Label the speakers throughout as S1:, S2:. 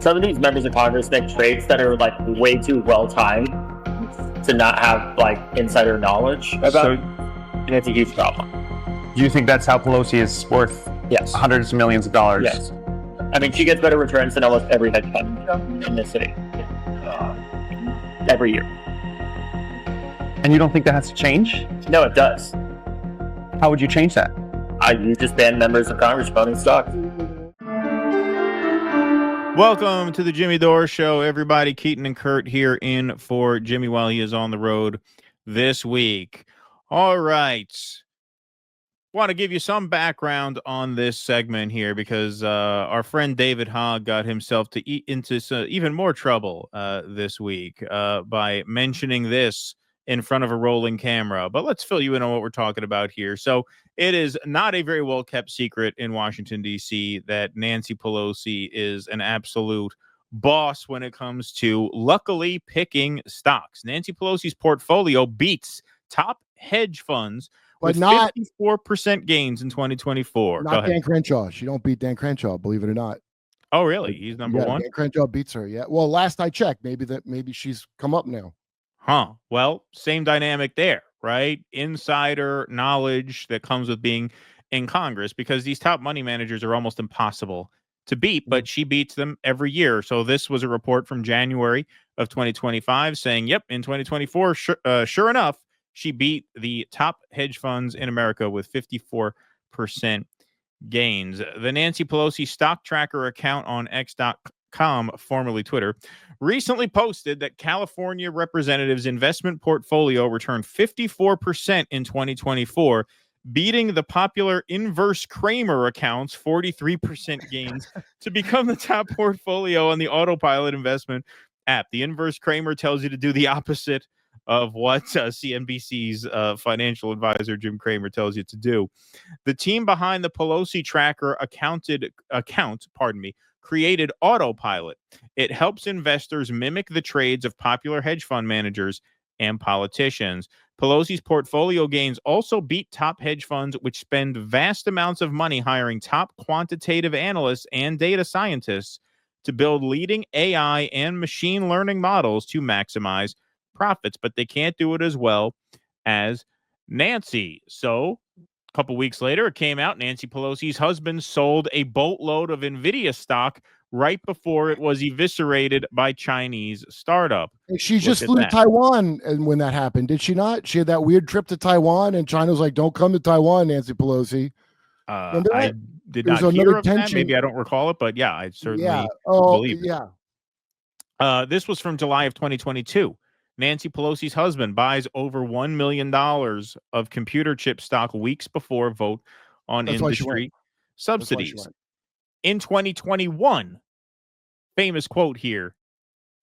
S1: Some of these members of Congress make trades that are like way too well timed to not have like insider knowledge about.
S2: So,
S1: and it's a huge problem.
S2: do you think that's how Pelosi is worth
S1: Yes.
S2: hundreds of millions of dollars?
S1: Yes. I mean, she gets better returns than almost every hedge fund in this city every year.
S2: And you don't think that has to change?
S1: No, it does.
S2: How would you change that?
S1: You just ban members of Congress from owning stock.
S3: Welcome to the Jimmy Dore Show, everybody. Keaton and Kurt here in for Jimmy while he is on the road this week. All right. Want to give you some background on this segment here because our friend David Hogg got himself into even more trouble this week by mentioning this in front of a rolling camera. But let's fill you in on what we're talking about here. So it is not a very well-kept secret in Washington, D.C. that Nancy Pelosi is an absolute boss when it comes to luckily picking stocks. Nancy Pelosi's portfolio beats top hedge funds with
S4: not
S3: 54% gains in 2024.
S4: Not Dan Crenshaw. She don't beat Dan Crenshaw, believe it or not.
S3: Oh, really? He's number one?
S4: Dan Crenshaw beats her, yeah. Well, last I checked, maybe she's come up now.
S3: Huh. Well, same dynamic there, right? Insider knowledge that comes with being in Congress because these top money managers are almost impossible to beat, but she beats them every year. So this was a report from January of 2025 saying, yep, in 2024, sure enough, she beat the top hedge funds in America with 54% gains. The Nancy Pelosi stock tracker account on X.com, formerly Twitter, recently posted that California representative's investment portfolio returned 54% in 2024, beating the popular Inverse Kramer account's 43% gains to become the top portfolio on the autopilot investment app. The Inverse Kramer tells you to do the opposite of what CNBC's financial advisor Jim Cramer tells you to do. The team behind the Pelosi tracker created Autopilot. It helps investors mimic the trades of popular hedge fund managers and politicians. Pelosi's portfolio gains also beat top hedge funds, which spend vast amounts of money hiring top quantitative analysts and data scientists to build leading AI and machine learning models to maximize profits, but they can't do it as well as Nancy. So a couple weeks later, it came out Nancy Pelosi's husband sold a boatload of NVIDIA stock right before it was eviscerated by Chinese startup.
S4: She just flew to Taiwan and when that happened, did she not? She had that weird trip to Taiwan and China was like, don't come to Taiwan, Nancy Pelosi.
S3: I did not hear of that. Maybe I don't recall it, but yeah, I certainly believe it.
S4: Yeah.
S3: This was from July of 2022. Nancy Pelosi's husband buys over $1 million of computer chip stock weeks before vote on industry subsidies. In 2021, famous quote here.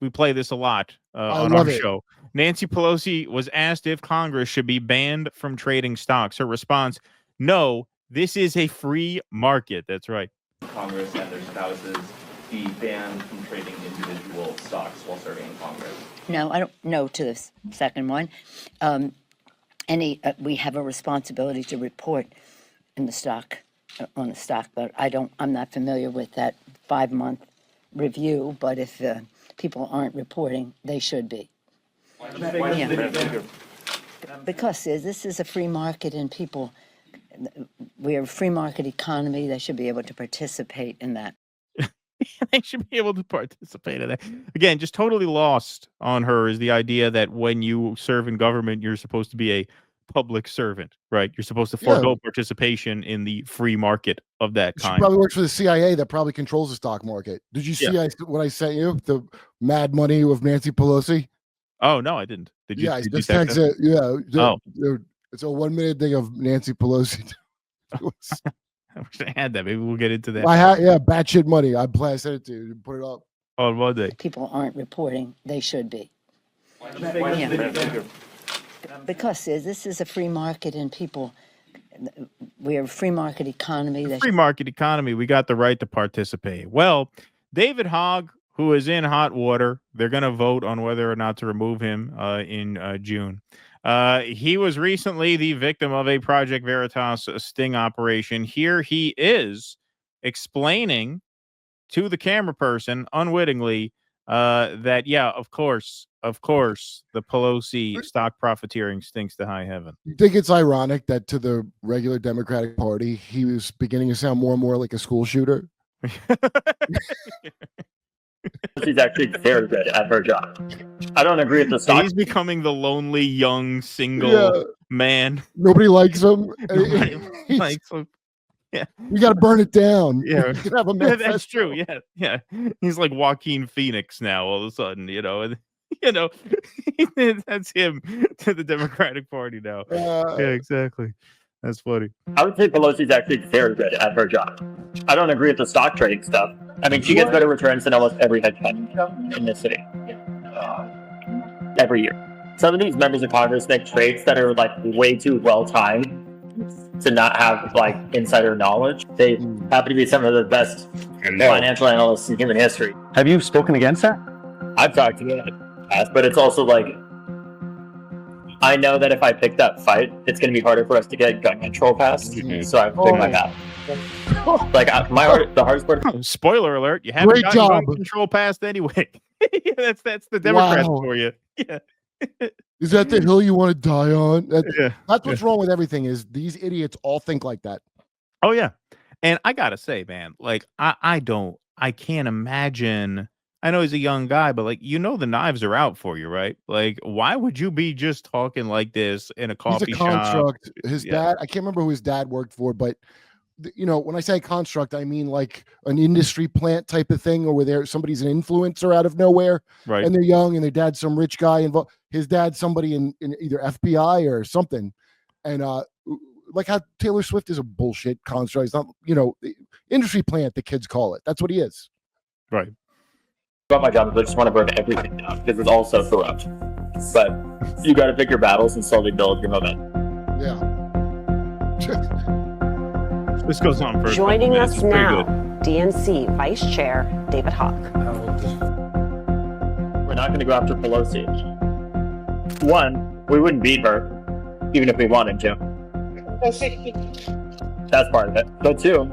S3: We play this a lot on our show. Nancy Pelosi was asked if Congress should be banned from trading stocks. Her response, no, this is a free market. That's right.
S5: Congress and their spouses be banned from trading individual stocks while serving in Congress?
S6: No, I don't know to the second one. We have a responsibility to report in the stock, on the stock, but I'm not familiar with that 5-month review, but if people aren't reporting, they should be. Because this is a free market and we're a free market economy. They should be able to participate in that.
S3: They should be able to participate in that. Again, just totally lost on her is the idea that when you serve in government, you're supposed to be a public servant, right? You're supposed to forego participation in the free market of that kind.
S4: She probably works for the CIA that probably controls the stock market. Did you see what I sent you? The mad money of Nancy Pelosi?
S3: Oh, no, I didn't. Did you?
S4: Yeah,
S3: did you text it?
S4: It's a 1-minute thing of Nancy Pelosi.
S3: I wish I had that. Maybe we'll get into that.
S4: Batshit money. I sent it to you. Put it up
S3: on Monday.
S6: People aren't reporting. They should be. Because this is a free market and we're a free market economy.
S3: Free market economy. We got the right to participate. Well, David Hogg, who is in hot water, they're going to vote on whether or not to remove him in June. He was recently the victim of a Project Veritas sting operation. Here he is explaining to the camera person unwittingly that, yeah, of course, the Pelosi stock profiteering stinks to high heaven.
S4: You think it's ironic that to the regular Democratic Party, he was beginning to sound more and more like a school shooter?
S1: She's actually very good at her job. I don't agree with the stock.
S3: He's becoming the lonely, young, single man.
S4: Nobody likes him.
S3: Nobody likes him. Yeah,
S4: we got to burn it down.
S3: Yeah,
S4: We can have a
S3: that's true. Yeah. He's like Joaquin Phoenix now. All of a sudden, and that's him to the Democratic Party now. Yeah, exactly. That's funny.
S1: I would say Pelosi's actually very good at her job. I don't agree with the stock trading stuff. I mean, she gets better returns than almost every hedge fund in this city every year. Some of these members of Congress make trades that are like way too well timed to not have like insider knowledge. They happen to be some of the best financial analysts in human history.
S2: Have you spoken against that?
S1: I've talked to them in the past, but it's also like, I know that if I pick that fight, it's going to be harder for us to get gun control passed. So I pick my battle. Like the hardest part.
S3: Spoiler alert: you haven't
S4: Great
S3: gotten
S4: job.
S3: gun control passed anyway. That's the Democrats for you. Yeah.
S4: Is that the hill you want to die on?
S3: Yeah.
S4: That's what's wrong with everything. Is these idiots all think like that?
S3: Oh yeah, and I gotta say, man, like I can't imagine. I know he's a young guy, but like, the knives are out for you, right? Like, why would you be just talking like this in a coffee
S4: He's a
S3: shop?
S4: construct. His dad, I can't remember who his dad worked for, but when I say construct, I mean like an industry plant type of thing, or where somebody's an influencer out of nowhere,
S3: Right.
S4: and they're young, and their dad's some rich guy involved. His dad's somebody in either FBI or something, and like how Taylor Swift is a bullshit construct. It's not, industry plant, the kids call it. That's what he is.
S3: Right.
S1: About my job is I just want to burn everything down because it's all so corrupt. But you got to pick your battles and slowly build your momentum.
S4: Yeah.
S3: This goes on for
S7: Joining
S3: minutes.
S7: us
S3: It's pretty
S7: now,
S3: good.
S7: DNC Vice Chair David Hogg.
S1: We're not going to go after Pelosi. One, we wouldn't beat her, even if we wanted to. That's part of it. But two,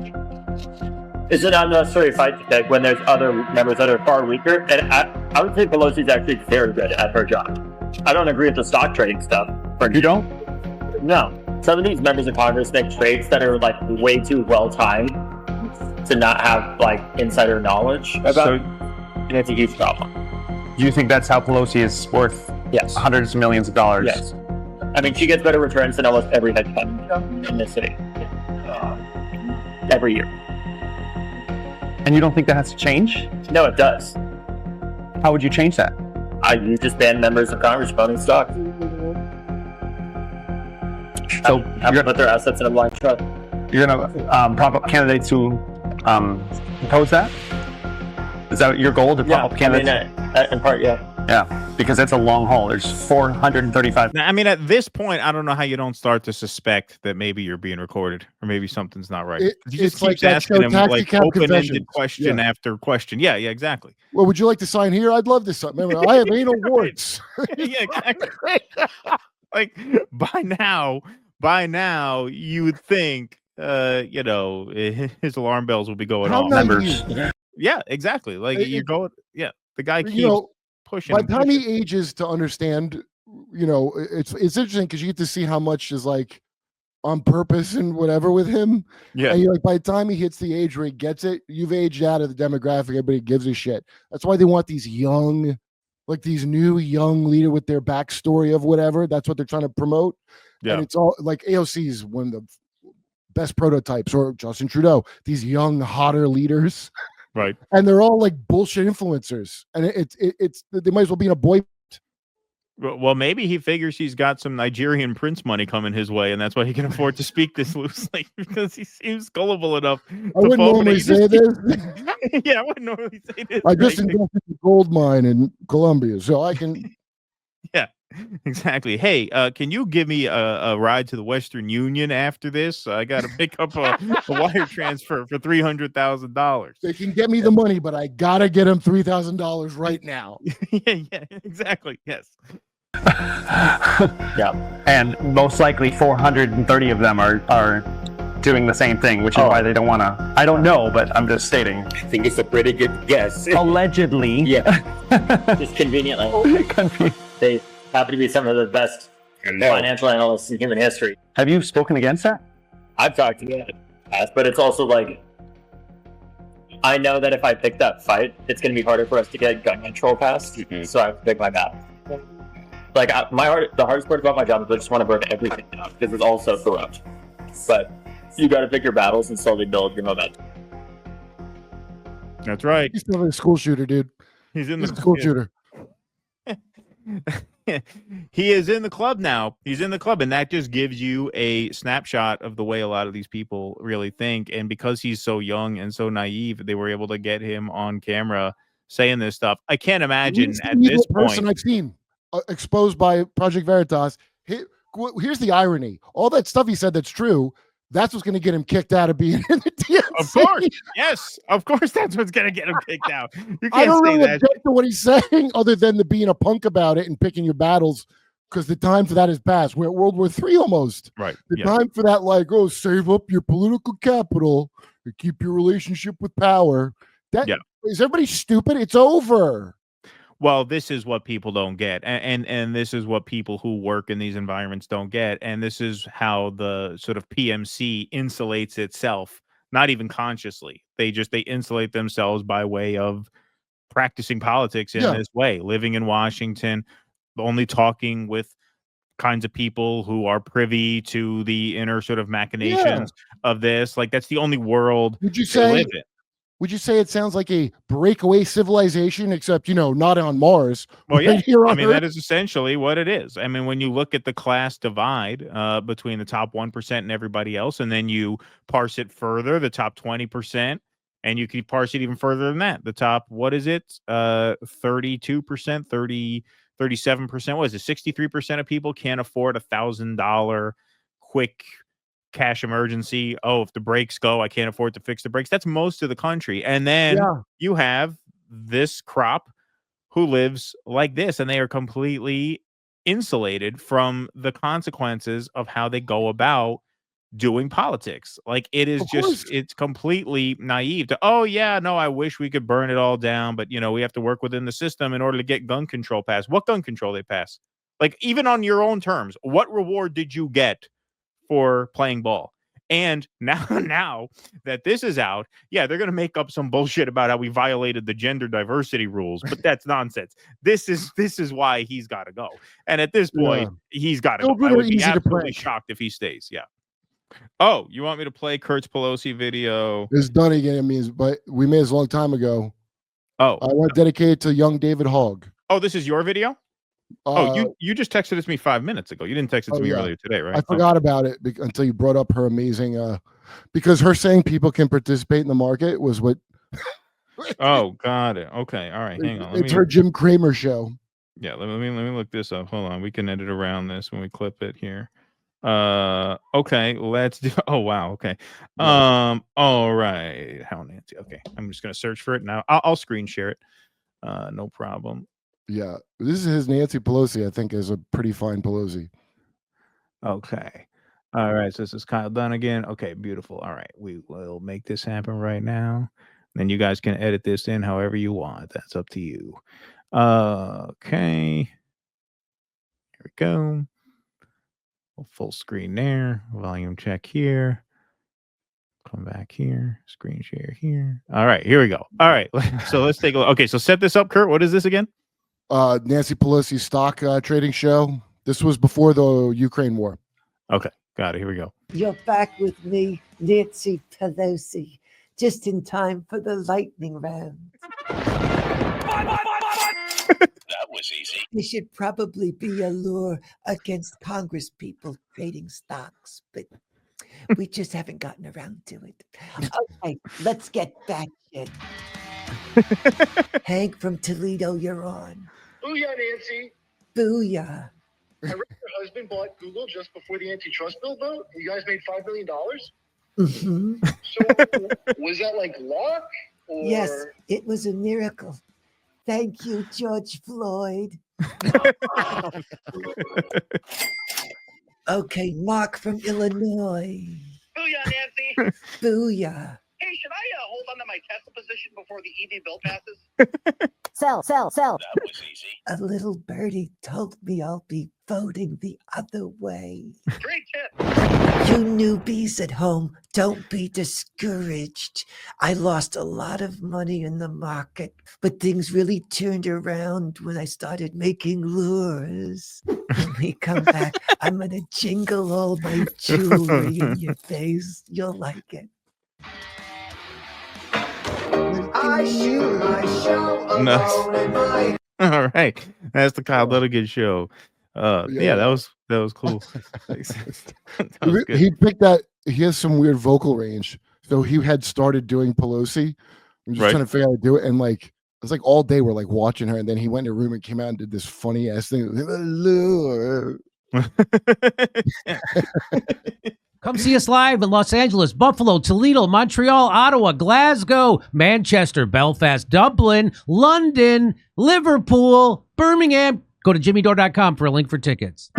S1: it's an unnecessary fight to pick when there's other members that are far weaker. And I would say Pelosi's actually very good at her job. I don't agree with the stock trading stuff.
S2: You don't?
S1: No. Some of these members of Congress make trades that are like way too well timed to not have like insider knowledge about. And it's a huge problem.
S2: Do you think that's how Pelosi is worth
S1: Yes.
S2: hundreds of millions of dollars?
S1: Yes. I mean, she gets better returns than almost every hedge fund in this city every year.
S2: And you don't think that has to change?
S1: No, it does.
S2: How would you change that?
S1: You just ban members of Congress from owning stock.
S2: So
S1: Have to put their assets in a blind trust.
S2: you're going to prop up candidates who oppose that? Is that your goal, to prop up candidates?
S1: In part, yeah.
S2: Yeah, because that's a long haul. There's 435.
S3: Now, I mean, at this point, I don't know how you don't start to suspect that maybe you're being recorded or maybe something's not right. He just
S4: it's like
S3: keeps
S4: that
S3: asking
S4: show,
S3: him
S4: Taxi
S3: like
S4: Cab
S3: open-ended
S4: Confessions.
S3: question after question. Yeah, exactly.
S4: Well, would you like to sign here? I'd love to sign. Remember, I have anal warts.
S3: Yeah, exactly. Like by now, you would think, his alarm bells would be going
S4: How
S3: off.
S4: naive.
S3: Yeah, exactly. Like you're going. Yeah, the guy keeps pushing.
S4: By
S3: and
S4: the time
S3: pushing.
S4: he ages to understand, it's interesting because you get to see how much is like on purpose and whatever with him.
S3: Yeah.
S4: And you're like, by the time he hits the age where he gets it, you've aged out of the demographic. Everybody gives a shit. That's why they want these young, like these new young leader with their backstory of whatever. That's what they're trying to promote.
S3: Yeah.
S4: And it's all like AOC is one of the best prototypes, or Justin Trudeau, these young, hotter leaders.
S3: Right.
S4: And they're all like bullshit influencers. And it's they might as well be in a boy.
S3: Well, maybe he figures he's got some Nigerian prince money coming his way, and that's why he can afford to speak this loosely because he seems gullible enough.
S4: I wouldn't normally say this.
S3: Yeah, I wouldn't normally say this.
S4: I just invested in a gold mine in Colombia, so I can.
S3: Yeah, exactly. Hey, can you give me a ride to the Western Union after this? I got to pick up a wire transfer for $300,000.
S4: They can get me the money, but I gotta get him $3,000 right now.
S3: Yeah, exactly. Yes.
S2: Yeah, and most likely 430 of them are doing the same thing, which is why they don't want to. I don't know, but I'm just stating.
S1: I think it's a pretty good guess.
S2: Allegedly.
S1: Yeah. Just conveniently. They happen to be some of the best financial analysts in human history.
S2: Have you spoken against that?
S1: I've talked to that, but it's also like, I know that if I pick that fight, it's going to be harder for us to get gun control passed. So I have to pick my battle. Like the hardest part about my job is I just want to burn everything down because it's all so corrupt. But you got to pick your battles and slowly build your momentum.
S3: That's right.
S4: He's still a school shooter, dude.
S3: He's
S4: a school shooter.
S3: He is in the club now. He's in the club, and that just gives you a snapshot of the way a lot of these people really think. And because he's so young and so naive, they were able to get him on camera saying this stuff. I can't imagine at this
S4: person
S3: point.
S4: I've seen exposed by Project Veritas. Here's the irony: all that stuff he said that's true. That's what's going to get him kicked out of being in the DNC.
S3: Of course, yes, of course, that's what's going to get him kicked out. You can't
S4: I don't
S3: say
S4: really
S3: that.
S4: object to what he's saying, other than the being a punk about it and picking your battles, because the time for that is past. We're at World War III almost.
S3: Right.
S4: The time for that, like, save up your political capital and keep your relationship with power. Is everybody stupid? It's over.
S3: Well, this is what people don't get, and this is what people who work in these environments don't get, and this is how the sort of PMC insulates itself, not even consciously. They insulate themselves by way of practicing politics in this way, living in Washington, only talking with kinds of people who are privy to the inner sort of machinations of this. Like, that's the only world
S4: Would you
S3: they
S4: say?
S3: live in.
S4: Would you say it sounds like a breakaway civilization, except, not on Mars?
S3: Well, yeah.
S4: Here on
S3: I mean,
S4: Earth?
S3: that is essentially what it is. I mean, when you look at the class divide between the top 1% and everybody else, and then you parse it further, the top 20%, and you can parse it even further than that. The top, what is it? 32%, 37%. What is it? 63% of people can't afford $1,000 quick cash emergency. Oh, if the brakes go, I can't afford to fix the brakes. That's most of the country. And then you have this crop who lives like this, and they are completely insulated from the consequences of how they go about doing politics. Like, it is it's completely naive to, I wish we could burn it all down, but we have to work within the system in order to get gun control passed. What gun control they pass? Like, even on your own terms, what reward did you get for playing ball? And now that this is out, they're going to make up some bullshit about how we violated the gender diversity rules, but that's nonsense. This is why he's got to go. And at this point, he's got to go. I would be absolutely shocked if he stays. Yeah. Oh, you want me to play Kurt's Pelosi video?
S4: It's done again. But we made this a long time ago.
S3: Oh,
S4: I want to dedicate it to young David Hogg.
S3: Oh, this is your video? You just texted it to me 5 minutes ago. You didn't text it to me earlier today, right?
S4: I forgot about it until you brought up her amazing because her saying people can participate in the market was what
S3: Oh, got it. Okay. All right. Hang on.
S4: It's her Jim Cramer show.
S3: Yeah, let me look this up. Hold on. We can edit around this when we clip it here. Okay, let's do wow, okay. All right. How Nancy. Okay. I'm just gonna search for it now. I'll screen share it. No problem.
S4: Yeah, this is his Nancy Pelosi. I think is a pretty fine Pelosi.
S3: Okay. All right. So this is Kyle Dunnigan. Okay, beautiful. All right. We will make this happen right now. Then you guys can edit this in however you want. That's up to you. Okay. Here we go. Full screen there. Volume check here. Come back here. Screen share here. All right. Here we go. All right. So let's take a look. Okay. So set this up, Kurt. What is this again?
S4: Nancy Pelosi's stock trading show. This was before the Ukraine war.
S3: Okay, got it. Here we go.
S8: You're back with me, Nancy Pelosi, just in time for the lightning round.
S9: That was easy.
S8: There should probably be a law against Congress people trading stocks, but we just haven't gotten around to it. Okay, let's get back in. Hank from Toledo, you're on.
S10: Booyah, Nancy.
S8: Booyah.
S10: I read your husband bought Google just before the antitrust bill vote. You guys made $5 million?
S8: Mm-hmm.
S10: So was that like luck? Or...
S8: Yes, it was a miracle. Thank you, George Floyd. Okay, Mark from Illinois.
S10: Booyah, Booyah, Nancy.
S8: Booyah.
S10: Hey, should I hold on to my Tesla position before the EV bill passes?
S7: Sell.
S9: That was easy.
S8: A little birdie told me I'll be voting the other way.
S10: Great tip.
S8: You newbies at home, don't be discouraged. I lost a lot of money in the market, but things really turned around when I started making lures. When we come back, I'm gonna jingle all my jewelry in your face. You'll like it. I shoot my show
S3: Nice.
S8: alone in my
S3: All right, that's the Kyle Dunnigan show. Yeah, that was cool. That was good.
S4: He picked that. He has some weird vocal range, so he had started doing Pelosi. I'm just
S3: Right.
S4: trying to figure out how to do it, and like it's like all day we're like watching her, and then he went in a room and came out and did this funny ass thing.
S11: Come see us live in Los Angeles, Buffalo, Toledo, Montreal, Ottawa, Glasgow, Manchester, Belfast, Dublin, London, Liverpool, Birmingham. Go to jimmydore.com for a link for tickets.